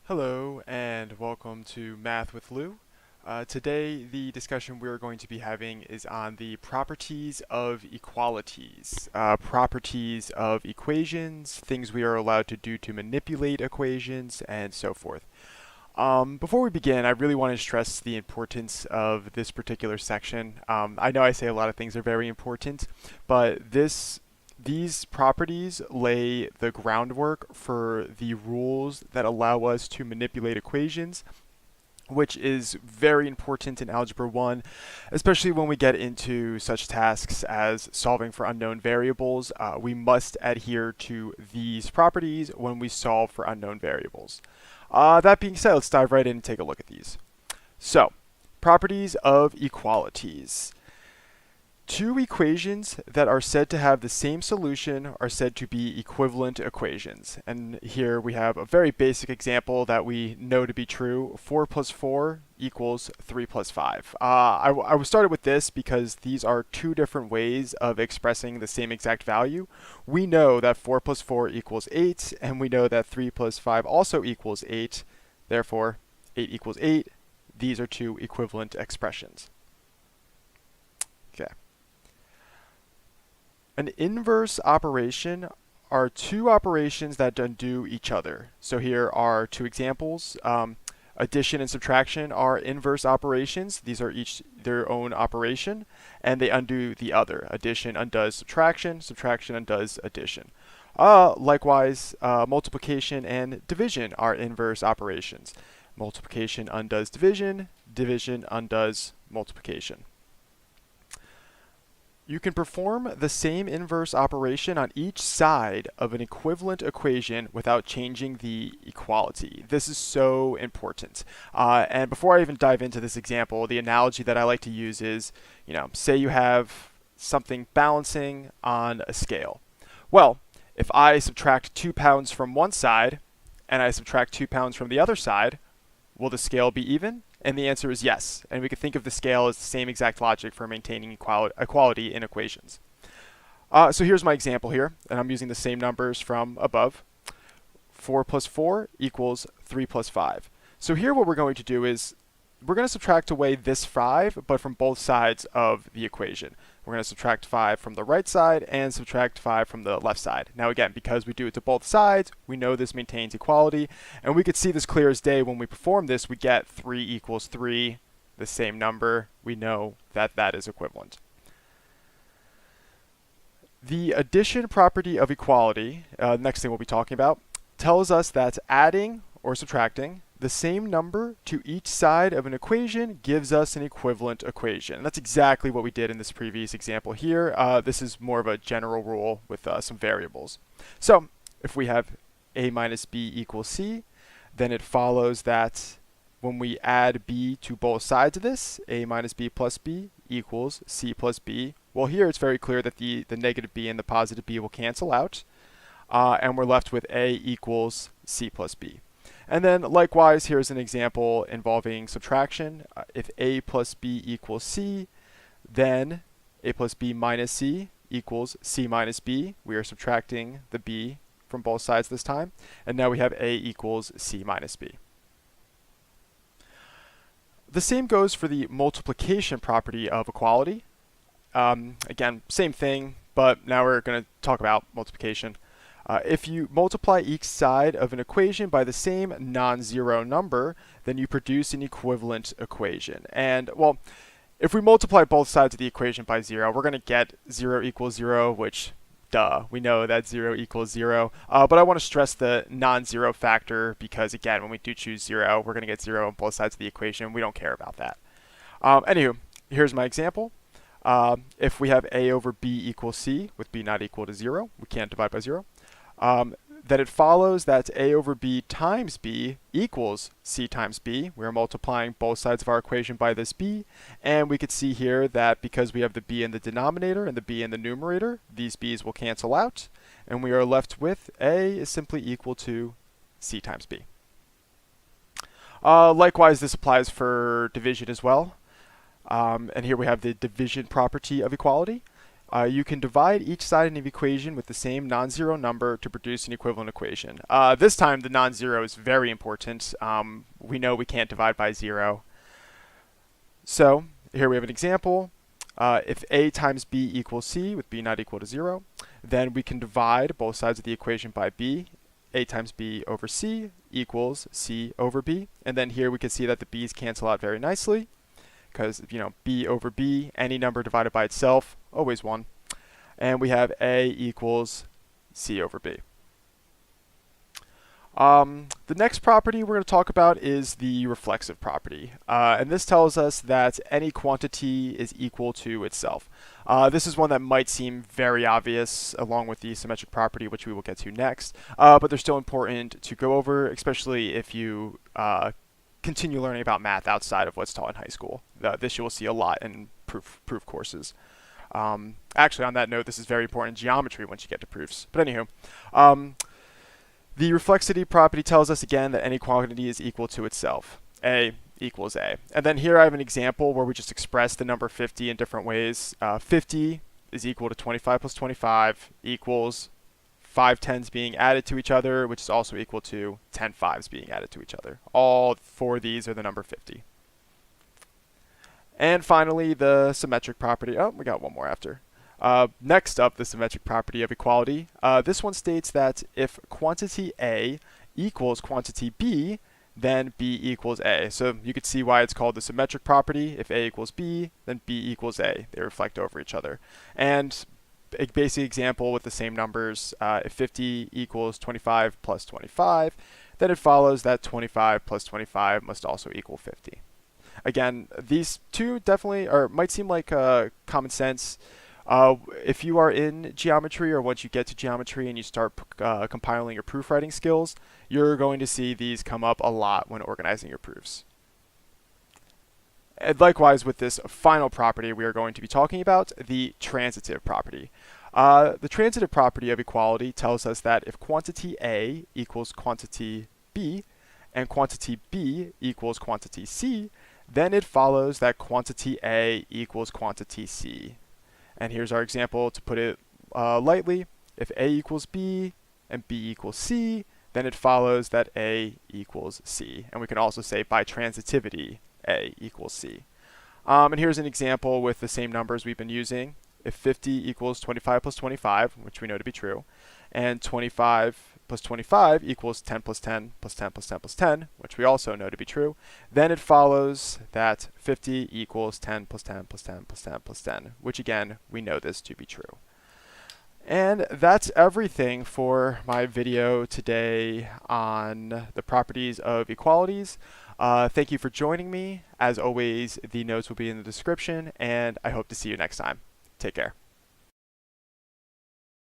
Hello and welcome to Math with Lou. Today the discussion we're going to be having is on the properties of equalities, properties of equations, things we are allowed to do to manipulate equations, and so forth. Before we begin, I really want to stress the importance of this particular section. I know I say a lot of things are very important, but these properties lay the groundwork for the rules that allow us to manipulate equations, which is very important in Algebra 1, especially when we get into such tasks as solving for unknown variables. We must adhere to these properties when we solve for unknown variables. That being said, let's dive right in and take a look at these. So, properties of equalities. Two equations that are said to have the same solution are said to be equivalent equations. And here we have a very basic example that we know to be true. 4 plus 4 equals 3 plus 5. I started with this because these are two different ways of expressing the same exact value. We know that 4 plus 4 equals 8, and we know that 3 plus 5 also equals 8. Therefore, 8 equals 8. These are two equivalent expressions. Okay. An inverse operation are two operations that undo each other. So here are two examples. Addition and subtraction are inverse operations. These are each their own operation, and they undo the other. Addition undoes subtraction, subtraction undoes addition. Likewise, multiplication and division are inverse operations. Multiplication undoes division, division undoes multiplication. You can perform the same inverse operation on each side of an equivalent equation without changing the equality. This is so important. And before I even dive into this example, the analogy that I like to use is, say you have something balancing on a scale. Well, if I subtract 2 pounds from one side and I subtract 2 pounds from the other side, will the scale be even? And the answer is yes. And we can think of the scale as the same exact logic for maintaining equality in equations. So here's my example here, and I'm using the same numbers from above. 4 plus 4 equals 3 plus 5. So here what we're going to do is we're going to subtract away this 5, but from both sides of the equation. We're going to subtract 5 from the right side and subtract 5 from the left side. Now again, because we do it to both sides, we know this maintains equality, and we could see this clear as day when we perform this. We get 3 equals 3, the same number. We know that that is equivalent. The addition property of equality, next thing we'll be talking about, tells us that adding or subtracting the same number to each side of an equation gives us an equivalent equation. And that's exactly what we did in this previous example here. This is more of a general rule with some variables. So if we have a minus b equals c, then it follows that when we add b to both sides of this, a minus b plus b equals c plus b. Well, here it's very clear that the negative b and the positive b will cancel out, and we're left with a equals c plus b. And then likewise, here's an example involving subtraction. If a plus b equals c, then a plus b minus c equals c minus b. We are subtracting the b from both sides this time. And now we have a equals c minus b. The same goes for the multiplication property of equality. Again, same thing, but now we're going to talk about multiplication. If you multiply each side of an equation by the same non-zero number, then you produce an equivalent equation. And, well, if we multiply both sides of the equation by 0, we're going to get 0 equals 0, which, duh, we know that 0 equals 0. But I want to stress the non-zero factor because, again, when we do choose 0, we're going to get 0 on both sides of the equation. We don't care about that. Anywho, here's my example. If we have a over b equals c, with b not equal to 0, we can't divide by 0. That it follows that a over b times b equals c times b. We're multiplying both sides of our equation by this b, and we could see here that because we have the b in the denominator and the b in the numerator, these b's will cancel out, and we are left with a is simply equal to c times b. Likewise, this applies for division as well. And here we have the division property of equality. You can divide each side in an equation with the same non-zero number to produce an equivalent equation. This time the non-zero is very important. We know we can't divide by 0. So here we have an example. If a times b equals c, with b not equal to 0, then we can divide both sides of the equation by b. A times b over c equals c over b. And then here we can see that the b's cancel out very nicely, because, b over b, any number divided by itself, always 1. And we have a equals c over b. The next property we're going to talk about is the reflexive property. And this tells us that any quantity is equal to itself. This is one that might seem very obvious along with the symmetric property, which we will get to next. But they're still important to go over, especially if you continue learning about math outside of what's taught in high school. This you will see a lot in proof courses. Actually, on that note, this is very important in geometry once you get to proofs. But anywho, the reflexity property tells us again that any quantity is equal to itself. A equals A. And then here I have an example where we just express the number 50 in different ways. 50 is equal to 25 plus 25 equals 5 10s being added to each other, which is also equal to 10 5s being added to each other. All 4 of these are the number 50. And finally, the symmetric property. Oh, we got one more after. Next up, the symmetric property of equality. This one states that if quantity A equals quantity B, then B equals A. So you could see why it's called the symmetric property. If A equals B, then B equals A. They reflect over each other. And a basic example with the same numbers, if 50 equals 25 plus 25, then it follows that 25 plus 25 must also equal 50. Again, these two definitely might seem like common sense. If you are in geometry, or once you get to geometry and you start compiling your proof writing skills, you're going to see these come up a lot when organizing your proofs. And likewise with this final property we are going to be talking about, the transitive property. The transitive property of equality tells us that if quantity A equals quantity B, and quantity B equals quantity C, then it follows that quantity A equals quantity C. And here's our example to put it lightly. If A equals B and B equals C, then it follows that A equals C. And we can also say by transitivity, A equals C. And here's an example with the same numbers we've been using. If 50 equals 25 plus 25, which we know to be true, and 25 plus 25 equals 10 plus 10 plus 10 plus 10 plus 10, which we also know to be true, then it follows that 50 equals 10 plus 10 plus 10 plus 10 plus 10, which again, we know this to be true. And that's everything for my video today on the properties of equalities. Thank you for joining me. As always, the notes will be in the description, and I hope to see you next time. Take care.